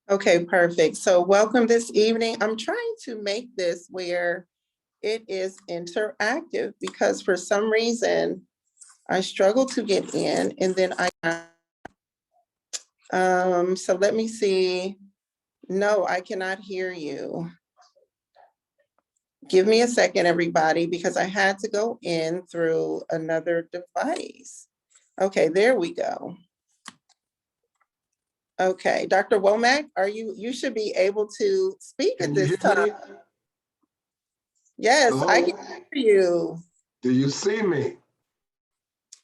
Okay, perfect. So welcome this evening. I'm trying to make this where it is interactive because for some reason I struggle to get in and then so let me see. No, I cannot hear you. Give me a second, everybody, because I had to go in through another device. Okay, there we go. Okay, Dr. Womack, you should be able to speak at this time. Yes, Hello? I can hear you. Do you see me?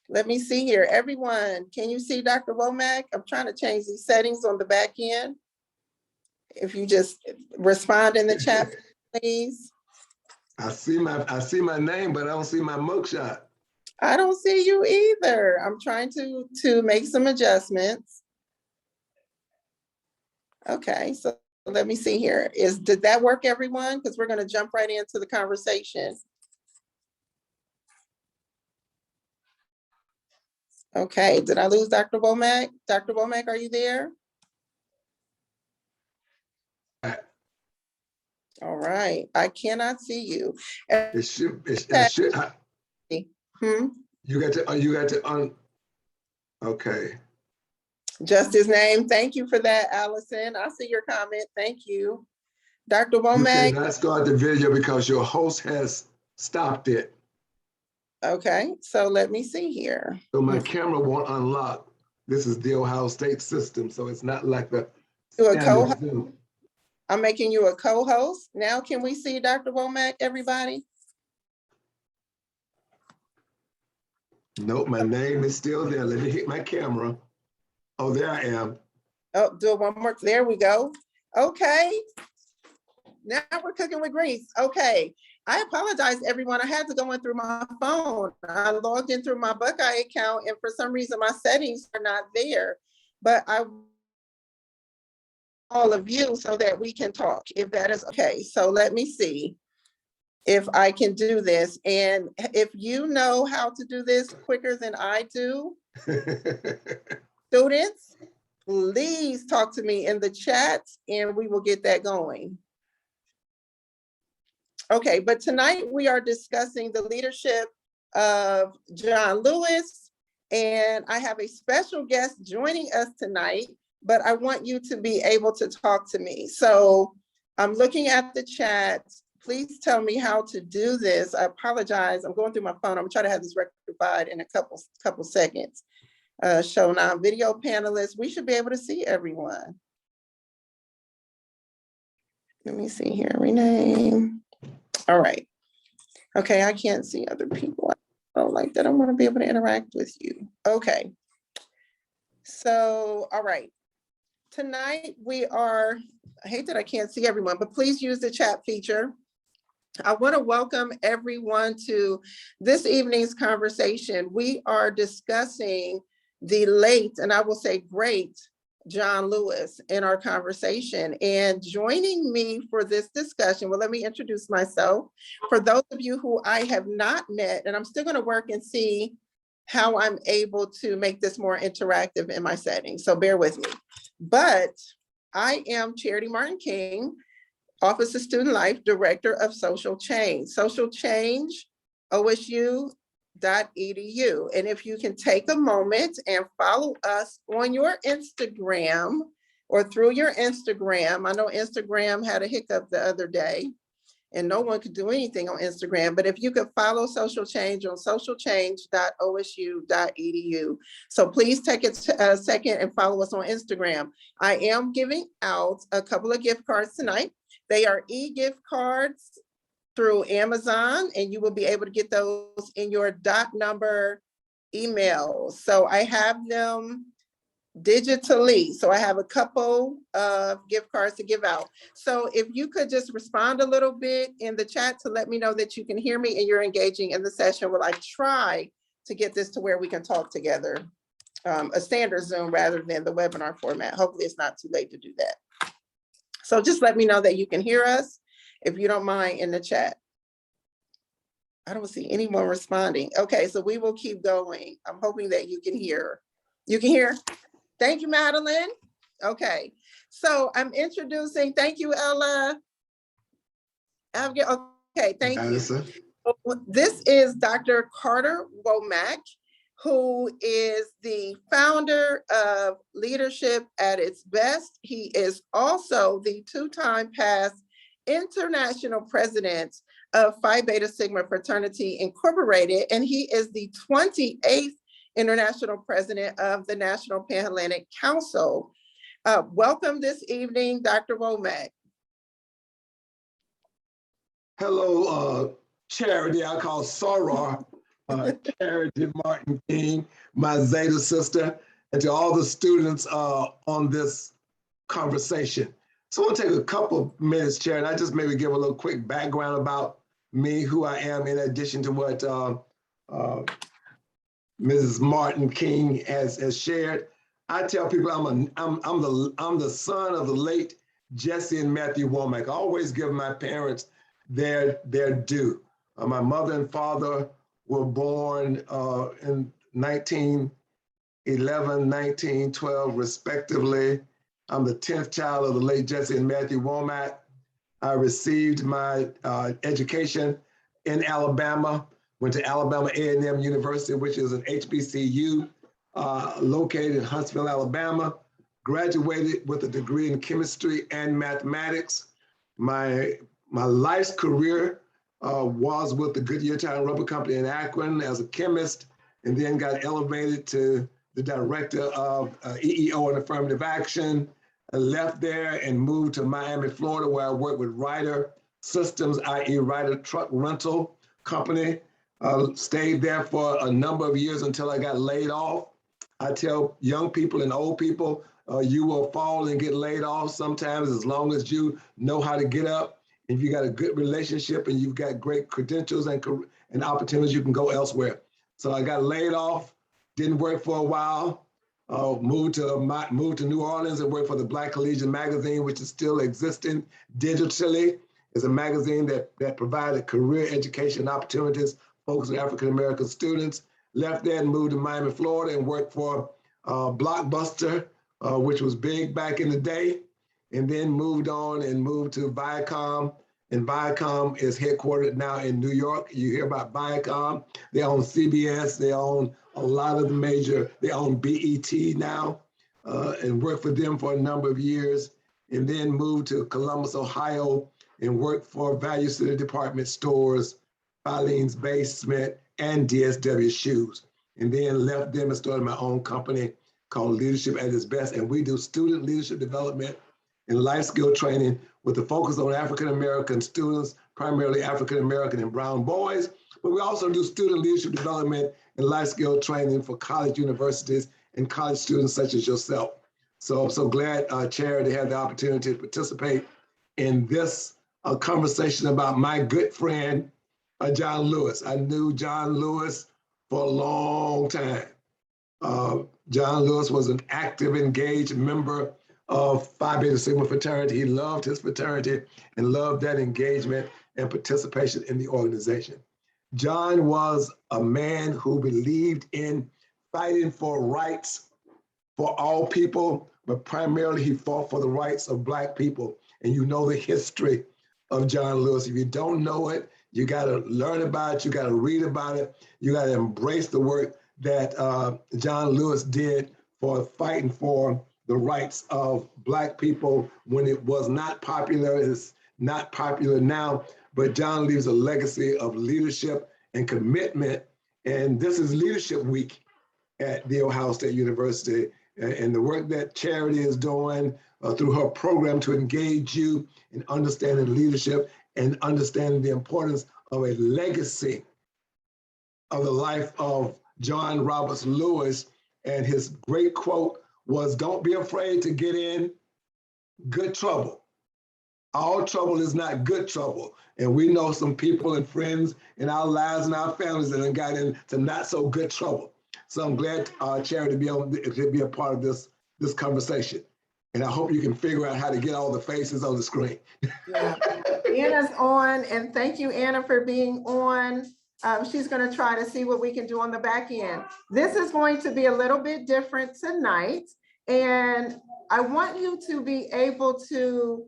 Let me see here. Everyone, can you see Dr. Womack? I'm trying to change these settings on the back end. If you just respond in the chat, please. I see my name, but I don't see my mugshot. I don't see you either. I'm trying to make some adjustments. Okay, so let me see here. Did that work, everyone? Because we're going to jump right into the conversation. Okay, did I lose Dr. Womack? Dr. Womack, are you there? All right, I cannot see you. It should. You got to okay. Just his name. Thank you for that, Allison. I see your comment. Thank you. Dr. Womack. You cannot start the video because your host has stopped it. Okay, so let me see here. So my camera won't unlock. This is the Ohio State system, so it's not like the standard Zoom. I'm making you a co-host. Now can we see Dr. Womack, everybody? Nope, my name is still there. Let me hit my camera. Oh, there I am. Oh, do it one more. There we go. Okay. Now we're cooking with grease. Okay. I apologize, everyone. I had to go in through my phone. I logged in through my Buckeye account, and for some reason, my settings are not there. But I all of you so that we can talk, if that is okay. So let me see if I can do this. And if you know how to do this quicker than I do, students, please talk to me in the chat and we will get that going. Okay, but tonight we are discussing the leadership of John Lewis, and I have a special guest joining us tonight, but I want you to be able to talk to me. So I'm looking at the chat. Please tell me how to do this. I apologize. I'm going through my phone. I'm trying to have this rectified in a couple seconds. Show now video panelists. We should be able to see everyone. Let me see here, rename. All right. Okay, I can't see other people. I don't like that. I want to be able to interact with you. Okay. So, all right. Tonight we are, I hate that I can't see everyone, but please use the chat feature. I want to welcome everyone to this evening's conversation. We are discussing the late, and I will say great, John Lewis in our conversation. And joining me for this discussion, well, let me introduce myself. For those of you who I have not met, and I'm still going to work and see how I'm able to make this more interactive in my setting, so bear with me. But I am Charity Martin King, Office of Student Life, Director of Social Change. Social Change, OSU.edu. And if you can take a moment and follow us on your Instagram or through your Instagram. I know Instagram had a hiccup the other day and no one could do anything on Instagram, but if you could follow Social Change on socialchange.osu.edu. So please take a second and follow us on Instagram. I am giving out a couple of gift cards tonight. They are e-gift cards through Amazon, and you will be able to get those in your dot number emails. So I have them digitally. So I have a couple of gift cards to give out. So if you could just respond a little bit in the chat to let me know that you can hear me and you're engaging in the session while I try to get this to where we can talk together, a standard Zoom rather than the webinar format. Hopefully it's not too late to do that. So just let me know that you can hear us, if you don't mind, in the chat. I don't see anyone responding. Okay, so we will keep going. I'm hoping that you can hear. You can hear? Thank you, Madeline. Okay, so I'm introducing, thank you, Ella. Abigail, okay, thank you. This is Dr. Carter Womack, who is the founder of Leadership at its Best. He is also the two-time past international president of Phi Beta Sigma Fraternity Incorporated, and he is the 28th international president of the National Pan-Hellenic Council. Welcome this evening, Dr. Womack. Hello, Charity, I call Soror, Charity Martin King, my Zeta sister, and to all the students on this conversation. So I want to take a couple of minutes, Charity. I just maybe give a little quick background about me, who I am, in addition to what Mrs. Martin King has shared. I tell people I'm the son of the late Jesse and Matthew Womack. I always give my parents their due. My mother and father were born in 1911, 1912, respectively. I'm the 10th child of the late Jesse and Matthew Womack. I received my education in Alabama, went to Alabama A&M University, which is an HBCU located in Huntsville, Alabama. Graduated with a degree in chemistry and mathematics. My life's career was with the Goodyear Tire Rubber Company in Akron as a chemist, and then got elevated to the director of EEO and affirmative action. I left there and moved to Miami, Florida, where I worked with Ryder Systems, i.e. Ryder Truck Rental Company. Stayed there for a number of years until I got laid off. I tell young people and old people, you will fall and get laid off sometimes as long as you know how to get up. If you got a good relationship and you've got great credentials and opportunities, you can go elsewhere. So I got laid off, didn't work for a while, moved to New Orleans and worked for the Black Collegian Magazine, which is still existing digitally. It's a magazine that provided career education opportunities focused on African-American students. Left there and moved to Miami, Florida, and worked for Blockbuster, which was big back in the day, and then moved on and moved to Viacom. And Viacom is headquartered now in New York. You hear about Viacom. They own CBS. They own a lot of the they own BET now, and worked for them for a number of years. And then moved to Columbus, Ohio, and worked for Value City Department Stores, Filene's Basement, and DSW Shoes. And then left them and started my own company called Leadership at its Best. And we do student leadership development and life skill training with a focus on African-American students, primarily African-American and brown boys. But we also do student leadership development and life skill training for college universities and college students such as yourself. So I'm so glad, Chair, to have the opportunity to participate in this conversation about my good friend, John Lewis. I knew John Lewis for a long time. John Lewis was an active, engaged member of Phi Beta Sigma fraternity. He loved his fraternity and loved that engagement and participation in the organization. John was a man who believed in fighting for rights for all people, but primarily he fought for the rights of Black people. And you know the history of John Lewis. If you don't know it, you got to learn about it. You got to read about it. You got to embrace the work that John Lewis did for fighting for the rights of Black people when it was not popular. It's not popular now, but John leaves a legacy of leadership and commitment. And this is Leadership Week at The Ohio State University. And the work that Charity is doing through her program to engage you in understanding leadership and understanding the importance of a legacy of the life of John Roberts Lewis. And his great quote was, "Don't be afraid to get in good trouble. All trouble is not good trouble." And we know some people and friends in our lives and our families that have got into not so good trouble. So I'm glad, Charity, to be a part of this conversation. And I hope you can figure out how to get all the faces on the screen. Yeah. Anna's on, and thank you, Anna, for being on. She's going to try to see what we can do on the back end. This is going to be a little bit different tonight. And I want you to be able to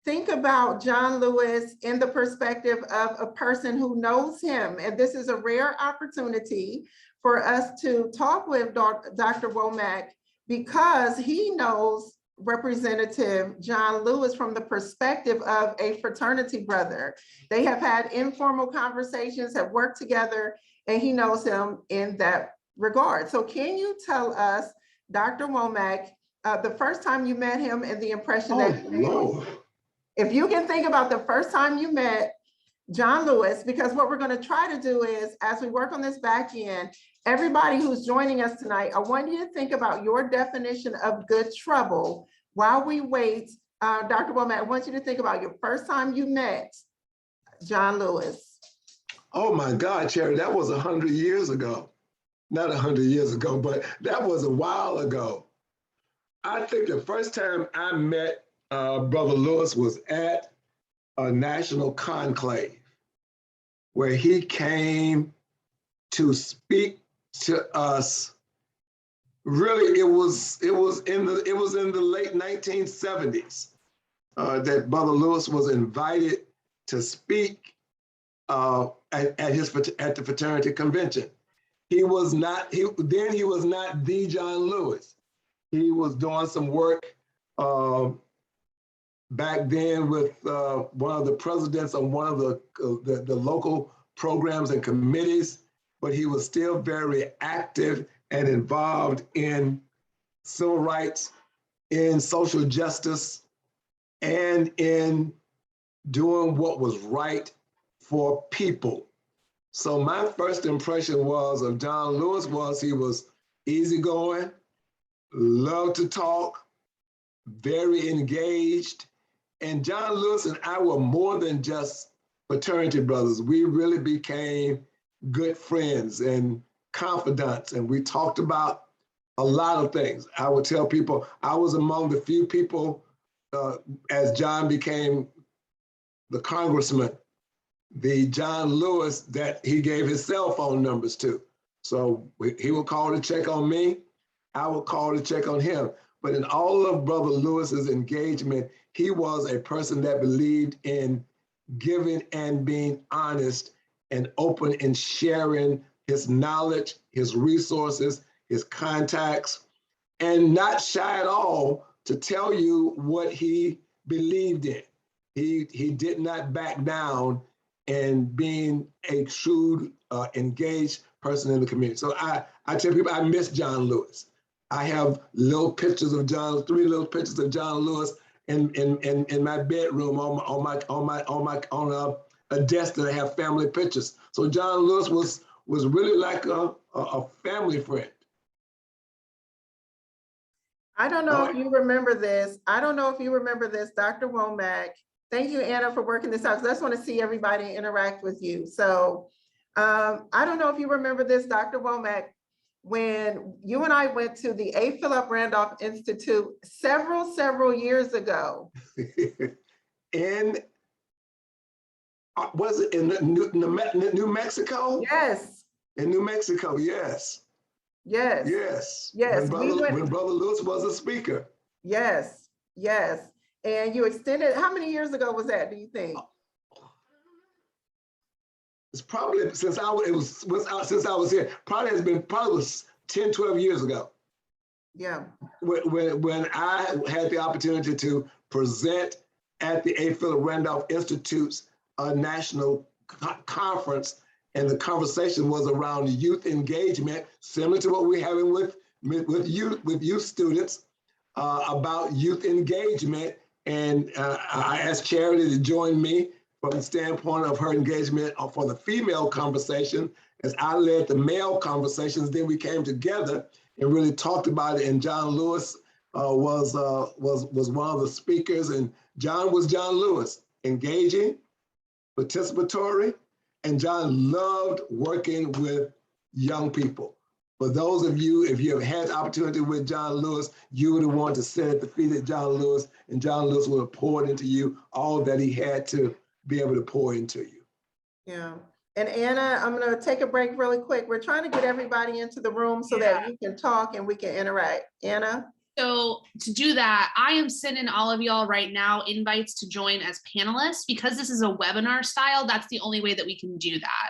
think about John Lewis in the perspective of a person who knows him. And this is a rare opportunity for us to talk with Dr. Womack, because he knows Representative John Lewis from the perspective of a fraternity brother. They have had informal conversations, have worked together, and he knows him in that regard. So can you tell us, Dr. Womack, the first time you met him and the impression that he made? Lord. If you can think about the first time you met John Lewis, because what we're going to try to do is, as we work on this back end, everybody who's joining us tonight, I want you to think about your definition of good trouble while we wait. Dr. Womack, I want you to think about your first time you met John Lewis. Oh my God, Cherry, that was 100 years ago. Not 100 years ago, but that was a while ago. I think the first time I met Brother Lewis was at a national conclave where he came to speak to us. Really, it was in the late 1970s that Brother Lewis was invited to speak at the fraternity convention. He was not the John Lewis. He was doing some work back then with one of the presidents on one of the local programs and committees, but he was still very active and involved in civil rights, in social justice, and in doing what was right for people. So my first impression of John Lewis was he was easygoing, loved to talk, very engaged. And John Lewis and I were more than just fraternity brothers. We really became good friends and confidants, and we talked about a lot of things. I would tell people I was among the few people, as John became the congressman, the John Lewis that he gave his cell phone numbers to. So he would call to check on me, I would call to check on him. But in all of Brother Lewis's engagement, he was a person that believed in giving and being honest and open and sharing his knowledge, his resources, his contacts, and not shy at all to tell you what he believed in. He did not back down in being a true, engaged person in the community. So I tell people I miss John Lewis. I have three little pictures of John Lewis in my bedroom on a desk that I have family pictures. So John Lewis was really like a family friend. I don't know if you remember this. Dr. Womack. Thank you, Anna, for working this out, because I just want to see everybody interact with you. So I don't know if you remember this, Dr. Womack, when you and I went to the A. Phillip Randolph Institute several years ago. Was it in New Mexico? Yes. In New Mexico, yes. Yes. Yes. Yes. When Brother Lewis was a speaker. Yes. Yes. And you extended, how many years ago was that, do you think? It's probably since I was here, probably was 10, 12 years ago. Yeah. When I had the opportunity to present at the A. Phillip Randolph Institute's national conference, and the conversation was around youth engagement, similar to what we're having with youth students about youth engagement. And I asked Charity to join me from the standpoint of her engagement for the female conversation, as I led the male conversations. Then we came together and really talked about it. And John Lewis was one of the speakers, and John was John Lewis, engaging, participatory, and John loved working with young people. For those of you, if you have had the opportunity with John Lewis, you would have wanted to sit at the feet of John Lewis, and John Lewis would have poured into you all that he had to be able to pour into you. Yeah. And Anna, I'm going to take a break really quick. We're trying to get everybody into the room so that you can talk and we can interact. Anna? So to do that, I am sending all of y'all right now invites to join as panelists. Because this is a webinar style, that's the only way that we can do that.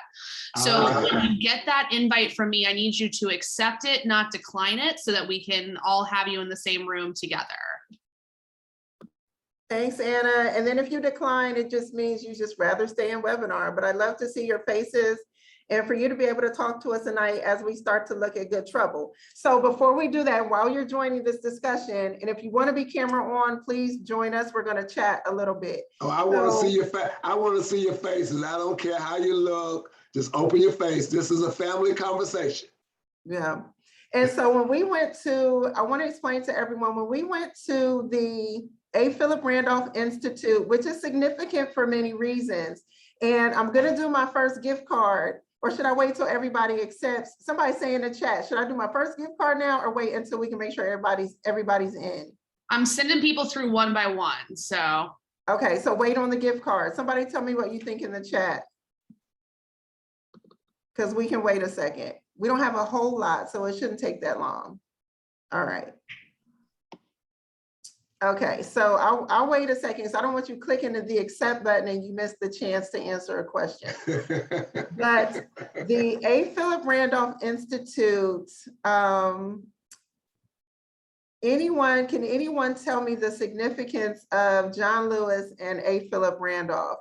So when you get that invite from me, I need you to accept it, not decline it, so that we can all have you in the same room together. Thanks, Anna. And then if you decline, it just means you just rather stay in webinar, but I'd love to see your faces and for you to be able to talk to us tonight as we start to look at good trouble. So before we do that, while you're joining this discussion, and if you want to be camera on, please join us. We're going to chat a little bit. Oh, I want to see your face. I want to see your faces. I don't care how you look. Just open your face. This is a family conversation. Yeah. And so when we went to, I want to explain to everyone, when we went to the Phillip Randolph Institute, which is significant for many reasons, and I'm going to do my first gift card. Or should I wait till everybody accepts? Somebody say in the chat, should I do my first gift card now or wait until we can make sure everybody's in? I'm sending people through one by one, so. Okay, so wait on the gift card. Somebody tell me what you think in the chat. Because we can wait a second. We don't have a whole lot, so it shouldn't take that long. All right. Okay, so I'll wait a second. So I don't want you clicking the accept button and you miss the chance to answer a question. But the Phillip Randolph Institute, can anyone tell me the significance of John Lewis and Phillip Randolph?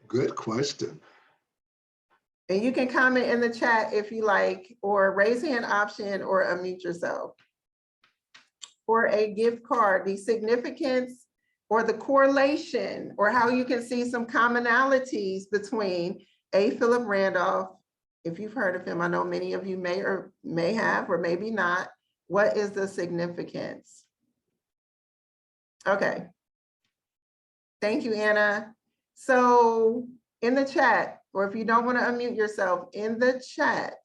Good question. And you can comment in the chat if you like, or raise hand option or unmute yourself. For a gift card, the significance or the correlation, or how you can see some commonalities between Phillip Randolph. If you've heard of him, I know many of you may have or maybe not. What is the significance? Okay. Thank you, Anna. So in the chat, or if you don't want to unmute yourself, in the chat,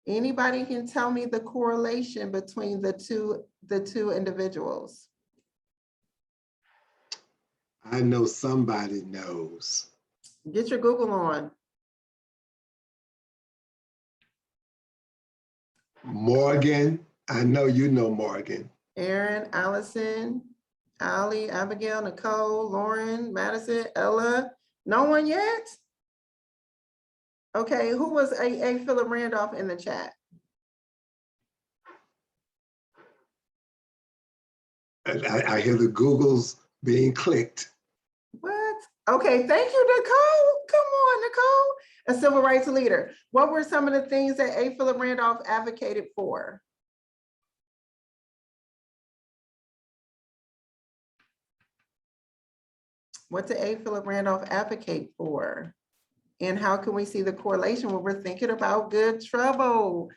anybody can tell me the correlation between the two individuals? I know somebody knows. Get your Google on. Morgan, I know you know Morgan. Aaron, Allison, Ali, Abigail, Nicole, Lauren, Madison, Ella. No one yet? Okay, who was Phillip Randolph in the chat? I hear the Googles being clicked. What? Okay, thank you, Nicole. Come on, Nicole. A civil rights leader. What were some of the things that Phillip Randolph advocated for? What did Phillip Randolph advocate for? And how can we see the correlation when we're thinking about good trouble?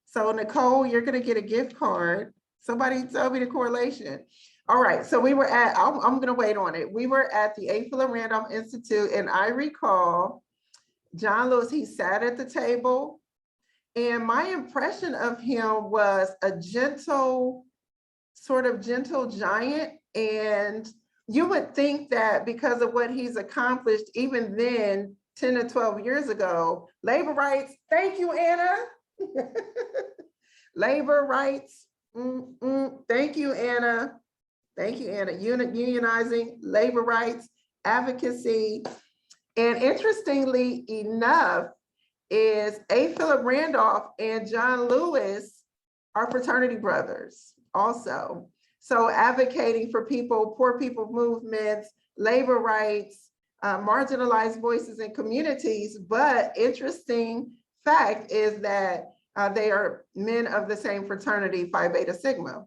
So Nicole, you're gonna get a gift card. Somebody tell me the correlation. All right, so we were at, I'm gonna wait on it. We were at the Phillip Randolph Institute, and I recall John Lewis, he sat at the table, and my impression of him was a gentle, sort of gentle giant. And you would think that because of what he's accomplished, even then, 10 to 12 years ago, labor rights, thank you, Anna. Labor rights, thank you, Anna. Thank you, Anna. Unionizing, labor rights, advocacy. And interestingly enough, is Phillip Randolph and John Lewis are fraternity brothers also. So advocating for people, poor people movements, labor rights, marginalized voices in communities. But interesting fact is that they are men of the same fraternity, Phi Beta Sigma.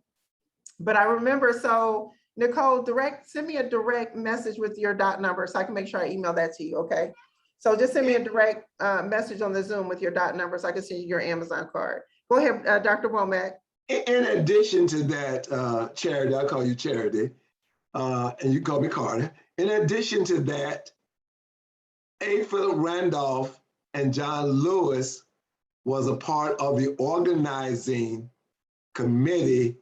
But I remember, so Nicole, send me a direct message with your dot number so I can make sure I email that to you, okay? So just send me a direct message on the Zoom with your dot number so I can send you your Amazon card. Go ahead, Dr. Womack. In addition to that, Charity, I'll call you Charity, and you call me Carter. In addition to that, Phillip Randolph and John Lewis was a part of the organizing committee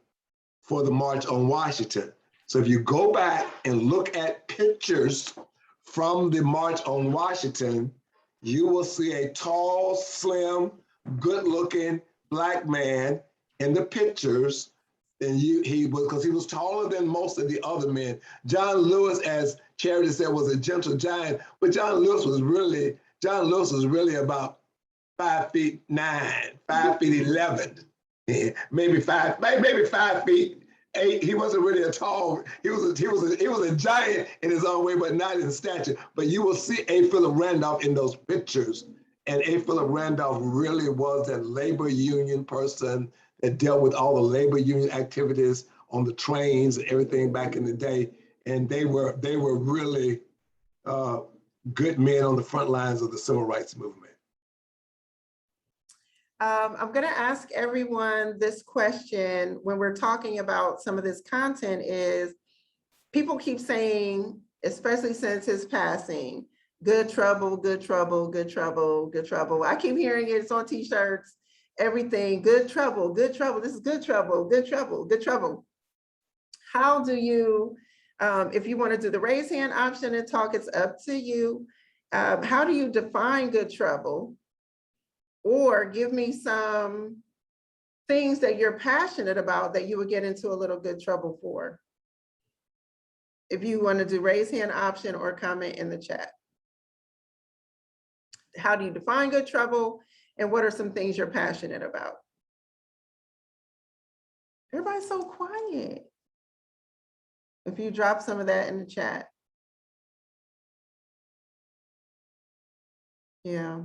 for the March on Washington. So if you go back and look at pictures from the March on Washington, you will see a tall, slim, good-looking Black man in the pictures And he was, because he was taller than most of the other men. John Lewis, as Charity said, was a gentle giant, but John Lewis was really about 5'9", 5'11", yeah, maybe 5'8". He wasn't really a tall. He was a giant in his own way, but not in stature. But you will see A. Phillip Randolph in those pictures, and A. Phillip Randolph really was that labor union person that dealt with all the labor union activities on the trains and everything back in the day. And they were really good men on the front lines of the civil rights movement. I'm going to ask everyone this question when we're talking about some of this content is, people keep saying, especially since his passing, good trouble, good trouble, good trouble, good trouble. I keep hearing it, it's on t-shirts, everything, good trouble, this is good trouble, good trouble, good trouble. How do you, if you want to do the raise hand option and talk, it's up to you. How do you define good trouble? Or give me some things that you're passionate about that you would get into a little good trouble for. If you want to do raise hand option or comment in the chat. How do you define good trouble? And what are some things you're passionate about? Everybody's so quiet. If you drop some of that in the chat. Yeah.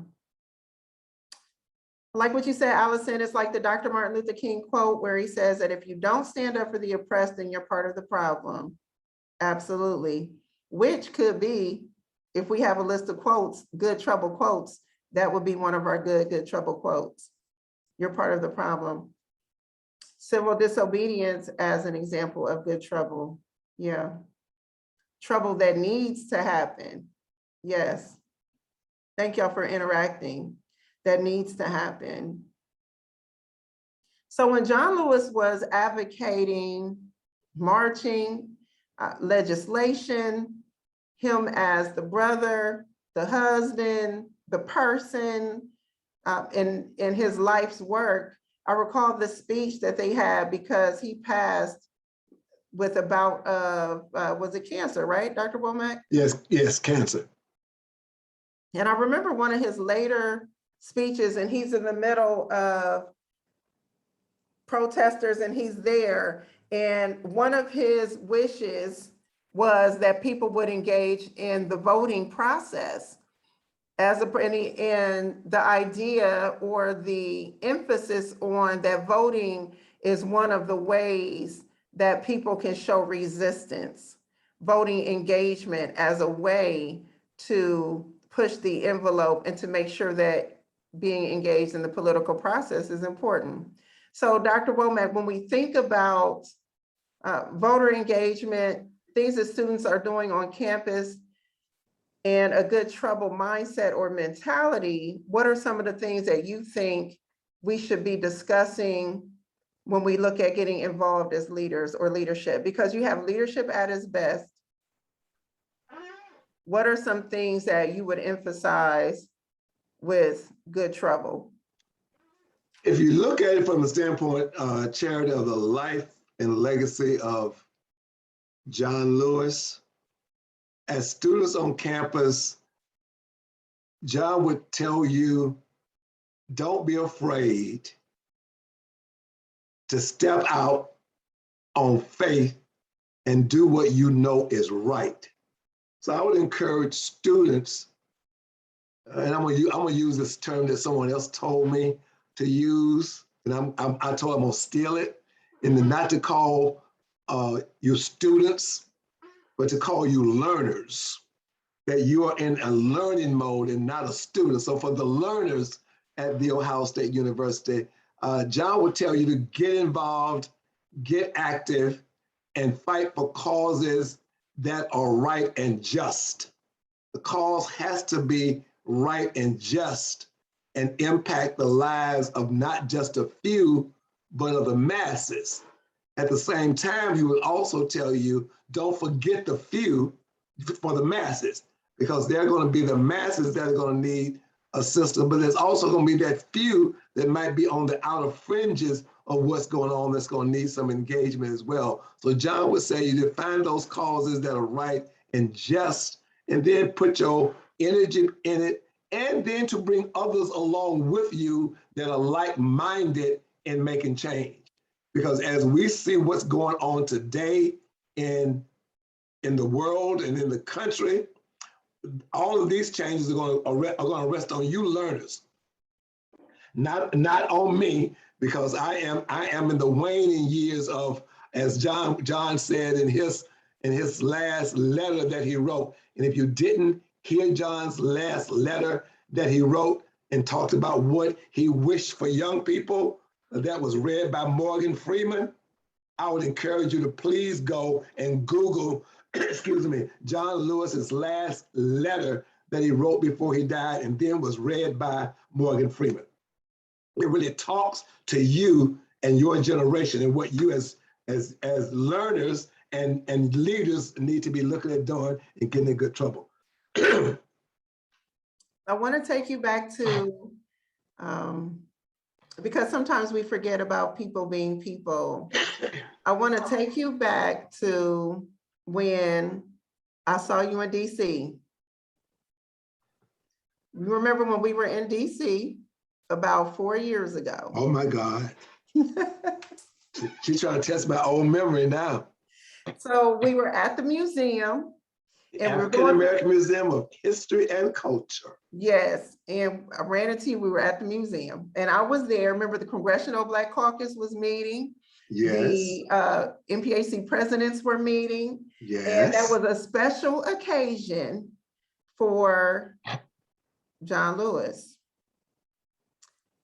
Like what you said, Allison, it's like the Dr. Martin Luther King quote where he says that if you don't stand up for the oppressed, then you're part of the problem. Absolutely. Which could be, if we have a list of quotes, good trouble quotes, that would be one of our good trouble quotes. You're part of the problem. Civil disobedience as an example of good trouble. Yeah. Trouble that needs to happen. Yes. Thank y'all for interacting. That needs to happen. So when John Lewis was advocating, marching, legislation, him as the brother, the husband, the person, in his life's work, I recall the speech that they had because he passed with a bout of, was it cancer, right, Dr. Womack? Yes, cancer. And I remember one of his later speeches, and he's in the middle of protesters and he's there. And one of his wishes was that people would engage in the voting process and the idea or the emphasis on that voting is one of the ways that people can show resistance, voting engagement as a way to push the envelope and to make sure that being engaged in the political process is important. So Dr. Womack, when we think about voter engagement, things that students are doing on campus, and a good trouble mindset or mentality, what are some of the things that you think we should be discussing when we look at getting involved as leaders or leadership? Because you have leadership at its best. What are some things that you would emphasize with good trouble? If you look at it from the standpoint, Charity, of the life and legacy of John Lewis, as students on campus, John would tell you, don't be afraid to step out on faith and do what you know is right. So I would encourage students, and I'm gonna use this term that someone else told me to use, and I told them I'm gonna steal it, and then not to call you students, but to call you learners, that you are in a learning mode and not a student. So for the learners at the Ohio State University, John would tell you to get involved, get active, and fight for causes that are right and just. The cause has to be right and just and impact the lives of not just a few, but of the masses. At the same time, he would also tell you, don't forget the few for the masses, because they're going to be the masses that are going to need assistance, but there's also going to be that few that might be on the outer fringes of what's going on that's going to need some engagement as well. So John would say you define those causes that are right and just, and then put your energy in it, and then to bring others along with you that are like-minded in making change. Because as we see what's going on today in the world and in the country, all of these changes are going to rest on you learners, not on me, because I am in the waning years of, as John said in his last letter that he wrote. And if you didn't hear John's last letter that he wrote and talked about what he wished for young people, that was read by Morgan Freeman, I would encourage you to please go and Google, excuse me, John Lewis's last letter that he wrote before he died and then was read by Morgan Freeman. It really talks to you and your generation and what you as learners and leaders need to be looking at doing and getting in good trouble. I want to take you back to, because sometimes we forget about people being people. I want to take you back to when I saw you in DC. You remember when we were in DC about 4 years ago? Oh my God. She's trying to test my old memory now. So we were at the museum. And African American Museum of History and Culture. Yes, and I ran into you, we were at the museum, and I was there. Remember, the Congressional Black Caucus was meeting. Yes. The MPAC presidents were meeting. Yes. And that was a special occasion for John Lewis.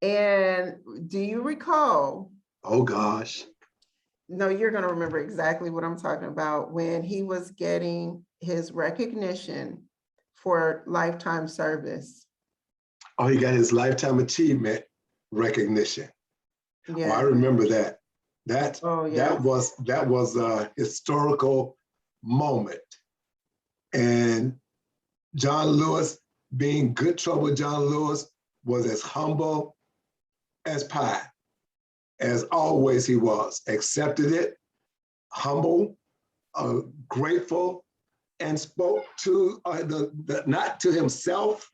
And do you recall? Oh gosh. No, you're going to remember exactly what I'm talking about, when he was getting his recognition for lifetime service. Oh, he got his lifetime achievement recognition. Yeah. Oh, I remember that. That was a historical moment. And John Lewis, being good trouble, John Lewis was as humble as pie. As always he was, accepted it, humble, grateful, and spoke to not to himself,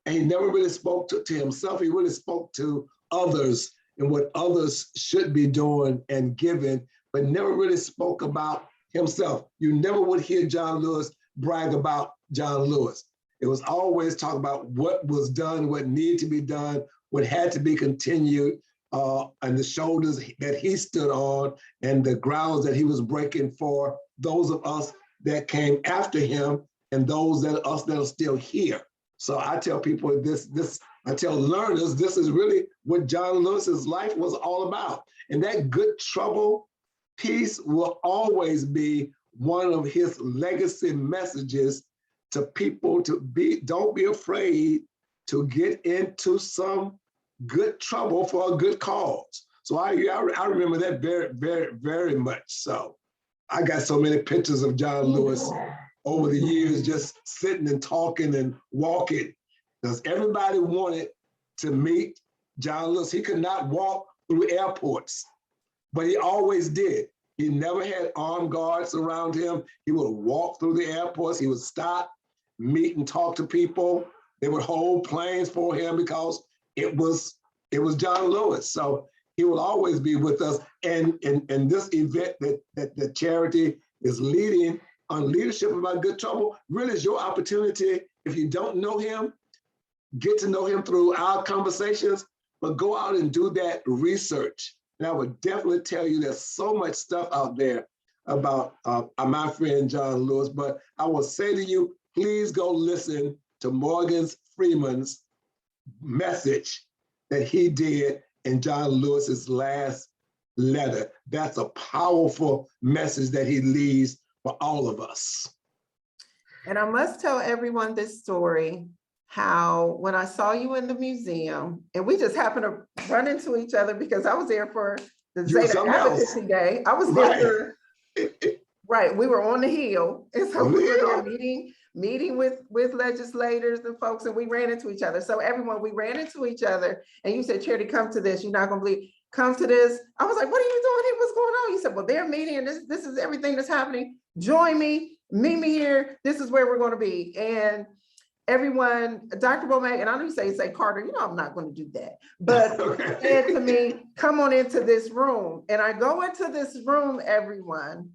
and he never really spoke to himself. He really spoke to others and what others should be doing and giving, but never really spoke about himself. You never would hear John Lewis brag about John Lewis. It was always talk about what was done, what needed to be done, what had to be continued, and the shoulders that he stood on and the grounds that he was breaking for those of us that came after him and those that us that are still here. So I tell people I tell learners, this is really what John Lewis's life was all about. And that good trouble piece will always be one of his legacy messages to people don't be afraid to get into some good trouble for a good cause. So I remember that very, very, very much so. I got so many pictures of John Lewis over the years, just sitting and talking and walking, because everybody wanted to meet John Lewis. He could not walk through airports, but he always did. He never had armed guards around him. He would walk through the airports. He would stop, meet and talk to people. They would hold planes for him because it was John Lewis. So he will always be with us. And this event that Charity is leading on Leadership About Good Trouble really is your opportunity. If you don't know him, get to know him through our conversations, but go out and do that research. And I would definitely tell you there's so much stuff out there about my friend John Lewis, but I will say to you, please go listen to Morgan Freeman's message that he did in John Lewis's last letter. That's a powerful message that he leaves for all of us. And I must tell everyone this story, how when I saw you in the museum, and we just happened to run into each other because I was there for the Zeta Advocacy Day. I was there for, right, we were on the Hill, and so we were there meeting meeting with legislators and folks, and we ran into each other. So everyone, we ran into each other, and you said, Charity, come to this. You're not gonna believe, come to this. I was like, what are you doing here? What's going on? You said, well, they're meeting, and this is everything that's happening. Join me, meet me here. This is where we're gonna be. And everyone, Dr. Womack, and I know you say, Carter, you know, I'm not going to do that. But Okay. he said to me, come on into this room. And I go into this room, everyone.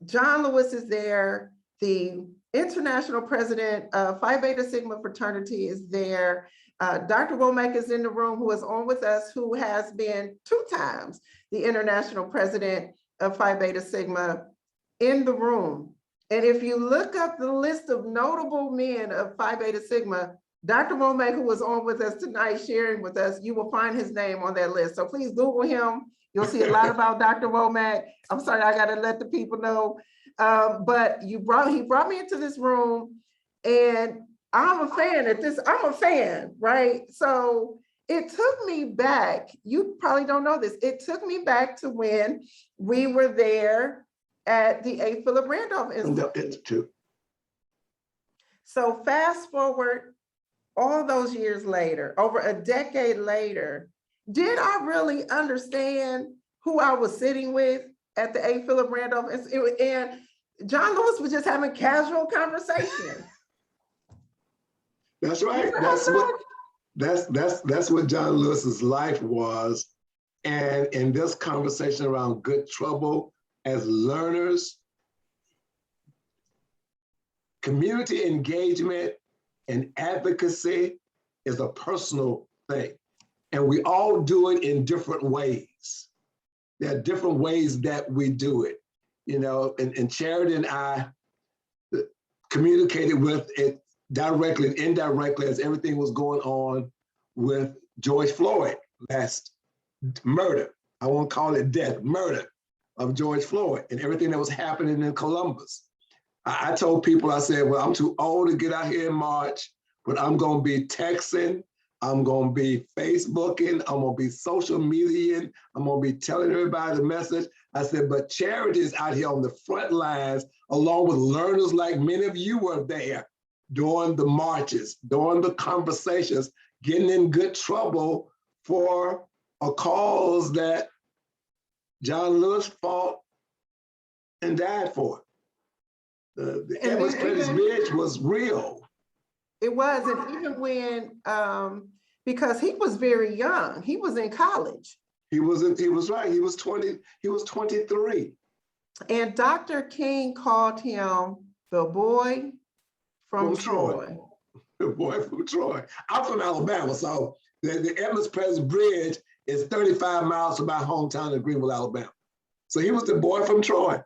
John Lewis is there. The international president of Phi Beta Sigma fraternity is there. Dr. Womack is in the room, who is on with us, who has been 2 times the international president of Phi Beta Sigma in the room. And if you look up the list of notable men of Phi Beta Sigma, Dr. Womack, who was on with us tonight, sharing with us, you will find his name on that list. So please Google him. You'll see a lot about Dr. Womack. I'm sorry, I gotta let the people know. But he brought me into this room, and I'm a fan, right? So it took me back, you probably don't know this, it took me back to when we were there at the A. Phillip Randolph Institute. So fast forward all those years later, over a decade later, did I really understand who I was sitting with at the A. Phillip Randolph Institute? And John Lewis was just having casual conversation. That's right. That's what John Lewis's life was. And in this conversation around good trouble, as learners, community engagement and advocacy is a personal thing. And we all do it in different ways. There are different ways that we do it. You know, and Charity and I communicated with it directly and indirectly as everything was going on with George Floyd last murder. I won't call it death, murder of George Floyd and everything that was happening in Columbus. I told people, I said, well, I'm too old to get out here in March, but I'm gonna be texting, I'm gonna be Facebooking, I'm gonna be social mediaing, I'm gonna be telling everybody the message. I said, but Charity is out here on the front lines, along with learners like many of you were there during the marches, during the conversations, getting in good trouble for a cause that John Lewis fought and died for. The Edwards Curtis Bridge was real. It was, and even when, because he was very young, he was in college. He was right, he was 23. And Dr. King called him the boy from Troy. The boy from Troy. I'm from Alabama, so the Edwards Curtis Bridge is 35 miles from my hometown of Greenville, Alabama. So he was the boy from Troy.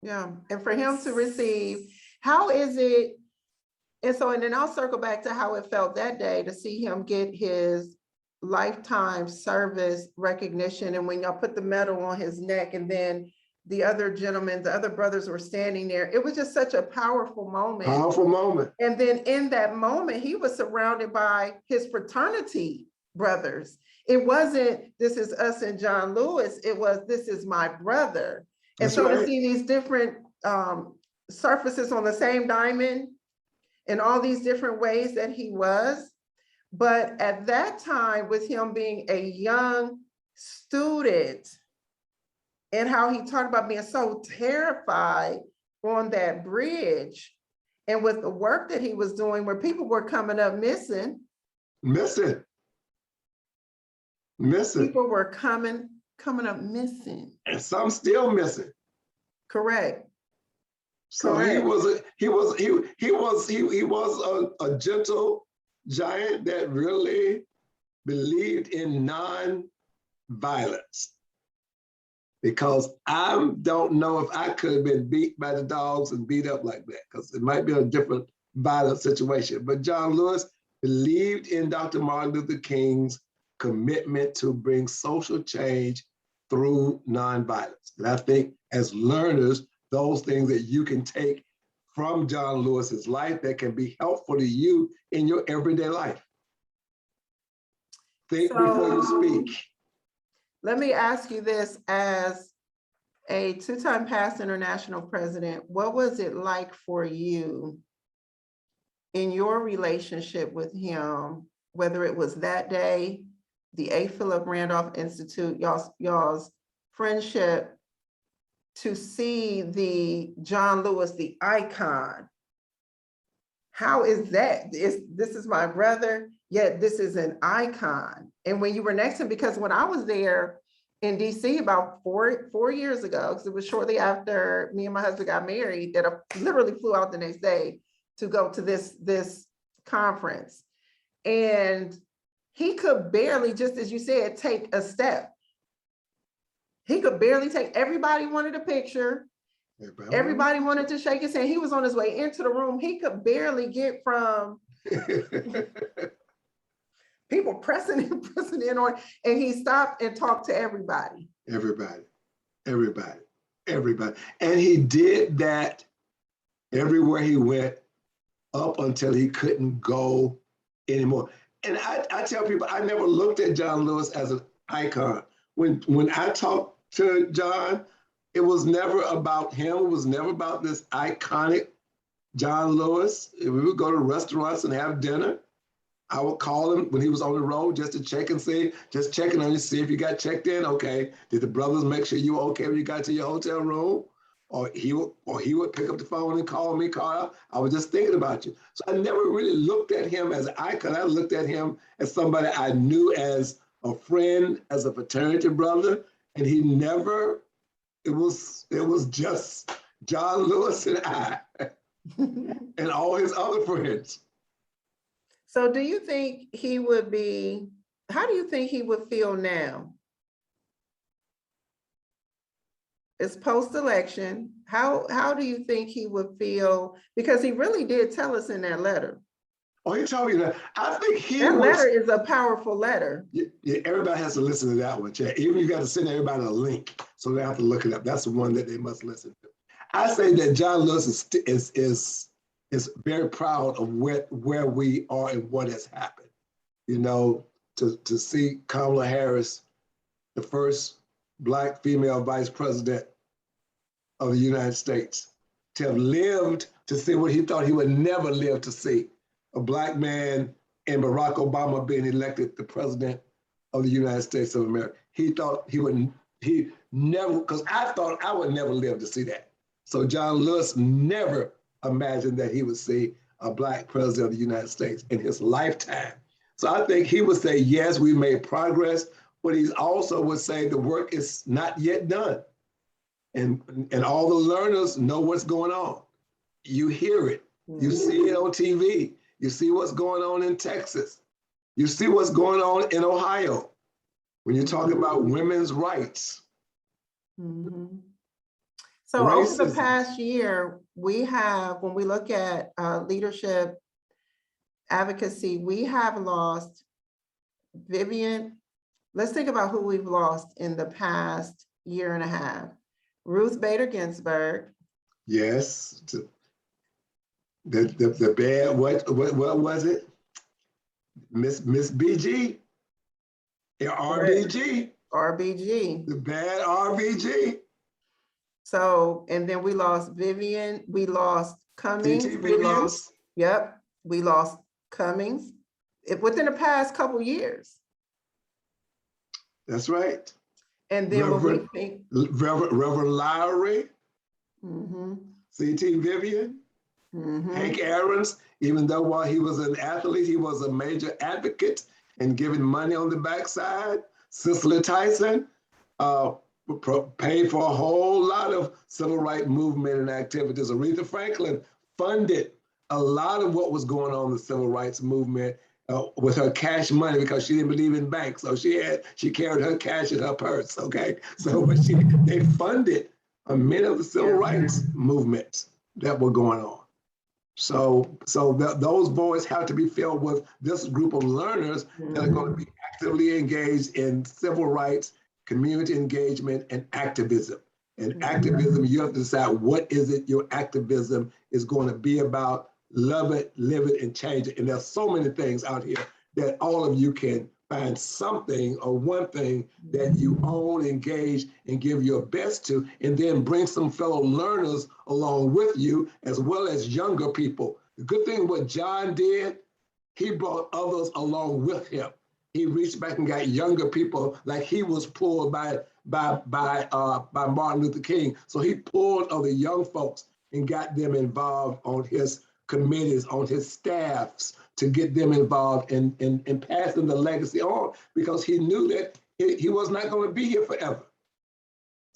Yeah, and for him to receive, how is it, and then I'll circle back to how it felt that day to see him get his lifetime service recognition, and when y'all put the medal on his neck, and then the other gentlemen, the other brothers were standing there. It was just such a powerful moment. Powerful moment. And then in that moment, he was surrounded by his fraternity brothers. It wasn't, this is us and John Lewis, it was, this is my brother. And That's so right. to see these different surfaces on the same diamond in all these different ways that he was. But at that time, with him being a young student and how he talked about being so terrified on that bridge, and with the work that he was doing where people were coming up missing. People were coming up missing. And some still missing. Correct. So correct. He was a gentle giant that really believed in non-violence. Because I don't know if I could have been beat by the dogs and beat up like that, because it might be a different violent situation. But John Lewis believed in Dr. Martin Luther King's commitment to bring social change through nonviolence. And I think as learners, those things that you can take from John Lewis's life that can be helpful to you in your everyday life. Think before you speak. Let me ask you this, as A two-time past international president, what was it like for you in your relationship with him, whether it was that day, the A. Phillip Randolph Institute, y'all's friendship, to see the John Lewis, the icon? How is that? This is my brother, yet this is an icon. And when you were next to him, because when I was there in DC about four years ago, because it was shortly after me and my husband got married, that I literally flew out the next day to go to this conference. And he could barely, just as you said, take a step. He could barely take, everybody wanted a picture. Everybody wanted to shake his hand. He was on his way into the room. He could barely get from people pressing in on, and he stopped and talked to everybody. Everybody. And he did that everywhere he went up until he couldn't go anymore. And I tell people, I never looked at John Lewis as an icon. When I talked to John, it was never about him. It was never about this iconic John Lewis. If we would go to restaurants and have dinner, I would call him when he was on the road just to check and see, just checking on you, see if you got checked in. Okay. Did the brothers make sure you were okay when you got to your hotel room? Or he would pick up the phone and call me, Carl. I was just thinking about you. So I never really looked at him as an icon. I looked at him as somebody I knew as a friend, as a fraternity brother, and he never. It was just John Lewis and I and all his other friends. So do you think he would be, how do you think he would feel now? It's post-election. How do you think he would feel? Because he really did tell us in that letter. Oh, he told me that. I think that letter is a powerful letter. Yeah, everybody has to listen to that one, Chad. Even you got to send everybody a link so they have to look it up. That's the one that they must listen to. I say that John Lewis is very proud of where we are and what has happened. You know, to see Kamala Harris, the first Black female vice president of the United States, to have lived to see what he thought he would never live to see. A Black man and Barack Obama being elected the president of the United States of America. He thought he never, because I thought I would never live to see that. So John Lewis never imagined that he would see a Black president of the United States in his lifetime. So I think he would say, yes, we made progress, but he also would say the work is not yet done. And all the learners know what's going on. You hear it, you see it on TV. You see what's going on in Texas. You see what's going on in Ohio when you're talking about women's rights. Mm-hmm. So racism. Over the past year, we have, when we look at leadership advocacy, we have lost Vivian. Let's think about who we've lost in the past year and a half. Ruth Bader Ginsburg. Yes. The bad, what was it? Miss BG? Yeah, RBG. RBG. The bad RBG. So, and then we lost Vivian, we lost Cummings. We lost Cummings within the past couple years. That's right. And then Reverend Lowry, C.T. Vivian, Hank Aaron's, even though while he was an athlete, he was a major advocate and giving money on the backside. Cicely Tyson paid for a whole lot of civil rights movement and activities. Aretha Franklin funded a lot of what was going on in the civil rights movement with her cash money because she didn't believe in banks. So she carried her cash in her purse, okay? So but they funded many of the civil rights movements that were going on. So those voices have to be filled with this group of learners that are going to be actively engaged in civil rights, community engagement, and activism. And activism, you have to decide what is it your activism is going to be about. Love it, live it, and change it. And there's so many things out here that all of you can find something or one thing that you own, engage, and give your best to, and then bring some fellow learners along with you, as well as younger people. The good thing what John did, he brought others along with him. He reached back and got younger people, like he was pulled by Martin Luther King. So he pulled other young folks and got them involved on his committees, on his staffs, to get them involved in passing the legacy on, because he knew that he was not going to be here forever.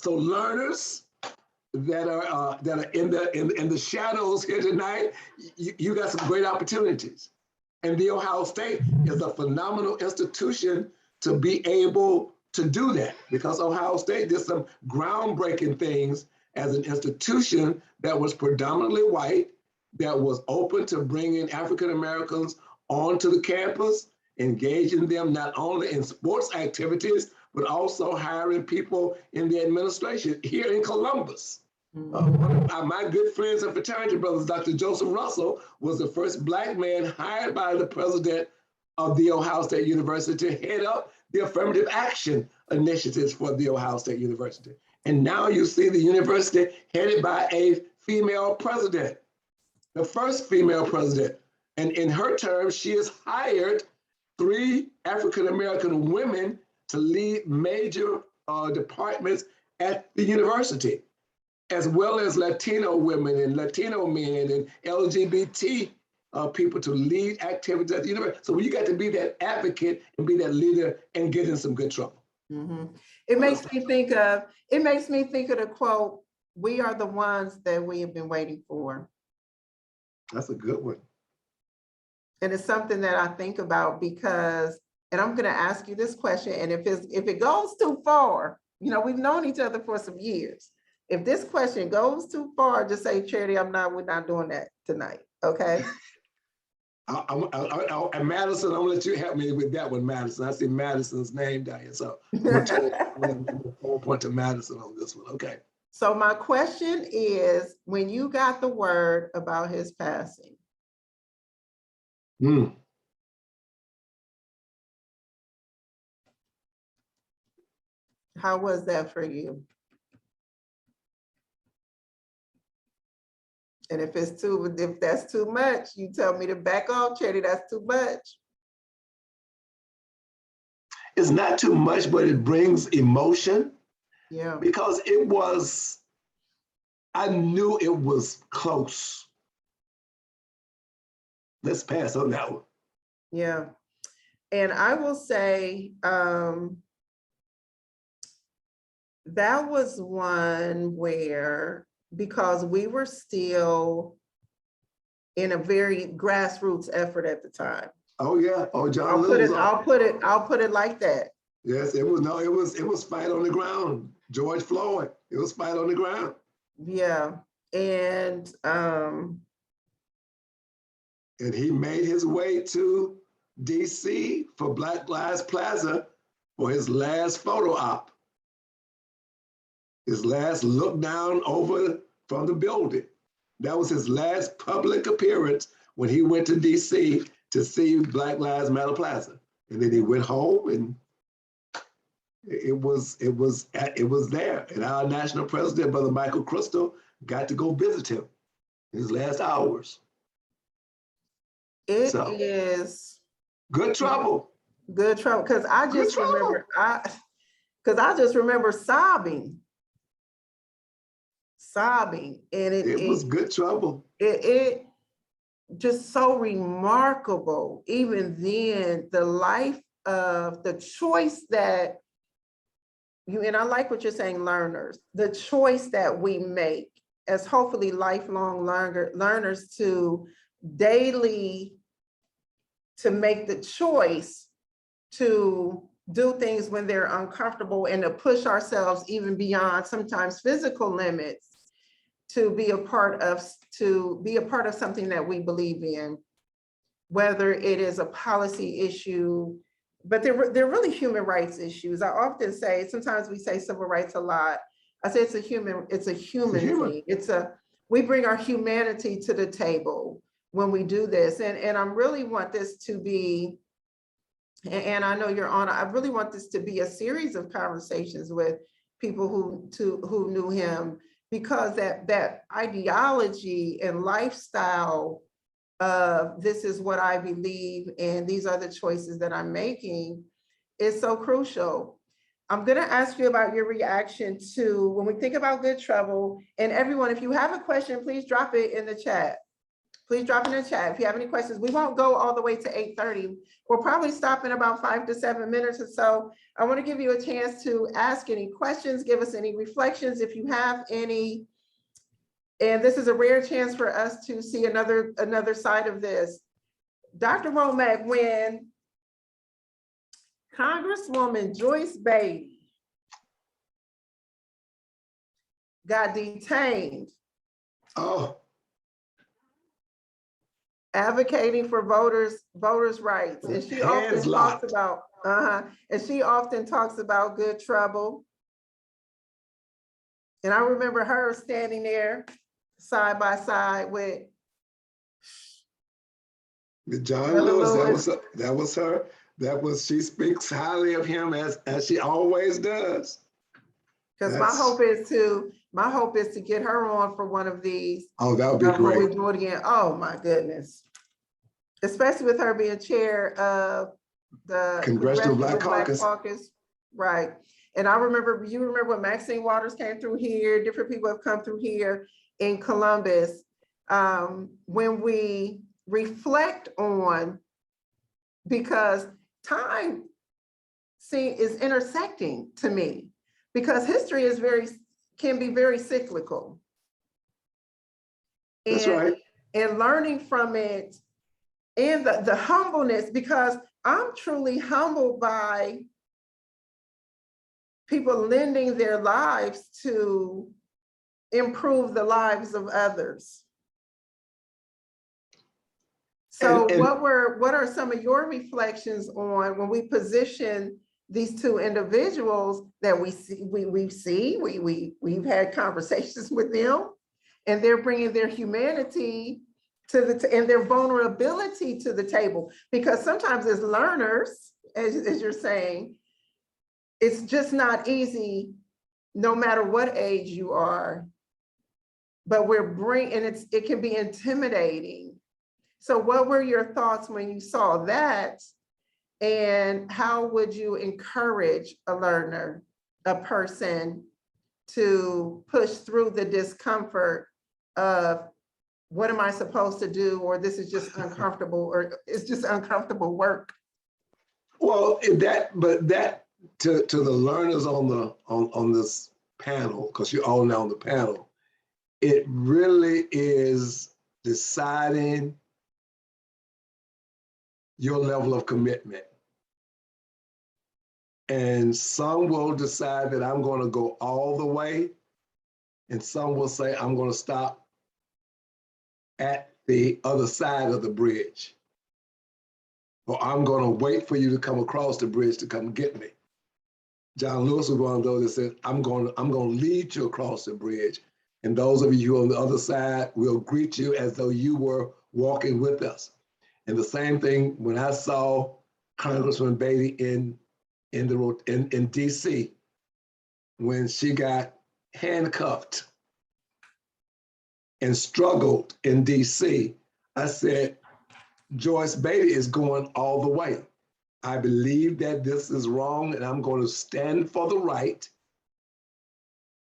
So learners that are in the shadows here tonight, you got some great opportunities. And the Ohio State is a phenomenal institution to be able to do that, because Ohio State did some groundbreaking things as an institution that was predominantly white, that was open to bringing African Americans onto the campus, engaging them not only in sports activities, but also hiring people in the administration here in Columbus. One of my good friends and fraternity brothers, Dr. Joseph Russell, was the first Black man hired by the president of the Ohio State University to head up the affirmative action initiatives for the Ohio State University. And now you see the university headed by a female president, the first female president. And in her term, she has hired 3 African-American women to lead major departments at the university, as well as Latino women and Latino men and LGBT people to lead activities at the university. So you got to be that advocate and be that leader and get in some good trouble. Mm-hmm. It makes me think of the quote, "We are the ones that we have been waiting for." That's a good one. And it's something that I think about because, and I'm going to ask you this question, and if it goes too far, you know, we've known each other for some years. If this question goes too far, just say, Charity, we're not doing that tonight, okay? And Madison, I'm gonna let you help me with that one, Madison. I see Madison's name down here, so I'm gonna point to Madison on this one, okay? So my question is, when you got the word about his passing, how was that for you? And if that's too much, you tell me to back off, Charity, that's too much. It's not too much, but it brings emotion. Yeah. Because I knew it was close. Let's pass on that one. Yeah. And I will say, that was one where, because we were still in a very grassroots effort at the time. Oh yeah. Oh, John. I'll put it like that. Yes, it was fight on the ground. George Floyd. It was fight on the ground. Yeah. And he made his way to DC for Black Lives Plaza for his last photo op. His last look down over from the building. That was his last public appearance when he went to DC to see Black Lives Matter Plaza. And then he went home, and it was there. And our national president, Brother Michael Crystal, got to go visit him in his last hours. It is good trouble. Good trouble. Because I just remember sobbing. And it was good trouble. It just so remarkable. Even then, the life of the choice that you, and I like what you're saying, learners, the choice that we make as hopefully lifelong learners to daily, to make the choice to do things when they're uncomfortable and to push ourselves even beyond sometimes physical limits, to be a part of something that we believe in, whether it is a policy issue, but they're really human rights issues. I often say, sometimes we say civil rights a lot. I say it's a human thing. We bring our humanity to the table when we do this. And I really want this to be and I know you're on, I really want this to be a series of conversations with people who knew him, because that ideology and lifestyle of this is what I believe and these are the choices that I'm making is so crucial. I'm going to ask you about your reaction to when we think about good trouble. And everyone, if you have a question, please drop it in the chat. Please drop it in the chat if you have any questions. We won't go all the way to 8:30. We'll probably stop in about 5 to 7 minutes or so. I want to give you a chance to ask any questions, give us any reflections if you have any. And this is a rare chance for us to see another side of this. Dr. Womack, when Congresswoman Joyce Beatty got detained, advocating for voters' rights, and she often talks about good trouble. And I remember her standing there side by side with John Lewis. That was her. She speaks highly of him as she always does. Because my hope is to get her on for one of these. Oh, that would be great. When we do it again. Oh my goodness. Especially with her being chair of the Congressional Black Caucus. Right. And you remember when Maxine Waters came through here, different people have come through here in Columbus. When we reflect on, because time is intersecting to me, because history can be very cyclical. That's right. And learning from it, and the humbleness, because I'm truly humbled by people lending their lives to improve the lives of others. So what are some of your reflections on when we position these two individuals that we've had conversations with them, and they're bringing their humanity and their vulnerability to the table? Because sometimes as learners, as you're saying, it's just not easy, no matter what age you are, but it can be intimidating. So what were your thoughts when you saw that? And how would you encourage a learner, a person, to push through the discomfort of what am I supposed to do, or this is just uncomfortable, or it's just uncomfortable work? Well, to the learners on this panel, because you're all now on the panel, it really is deciding your level of commitment. And some will decide that I'm going to go all the way, and some will say I'm going to stop at the other side of the bridge, or I'm going to wait for you to come across the bridge to come get me. John Lewis was one of those that said, I'm going to lead you across the bridge, and those of you on the other side will greet you as though you were walking with us. And the same thing when I saw Congresswoman Beatty in DC, when she got handcuffed and struggled in DC, I said, Joyce Beatty is going all the way. I believe that this is wrong, and I'm going to stand for the right